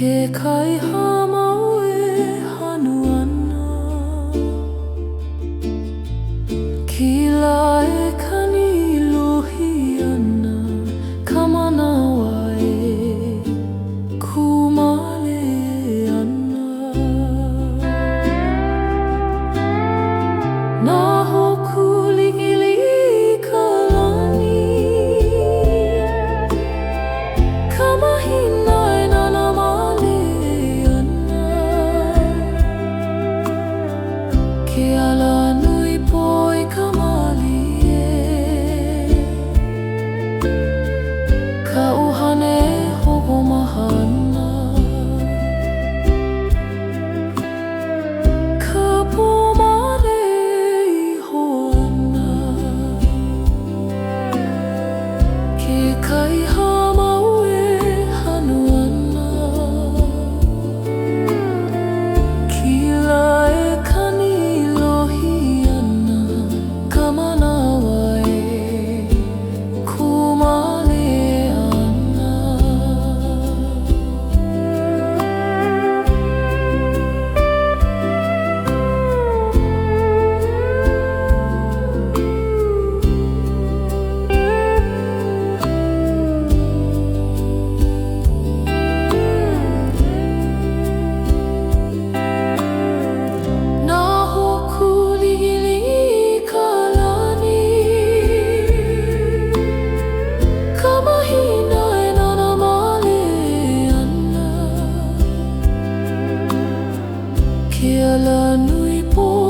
Ke kai hamau e hanu ana Kila e kani lohi ana Kamanawa e kumale ana Na hoku ligili ka lani Kamahina Ke ala nui poi ka mali e Ka uhane hogo mahana Ka pomare I hoana Ke kai hamau e hanu ana Kila e kani Ke ala nui po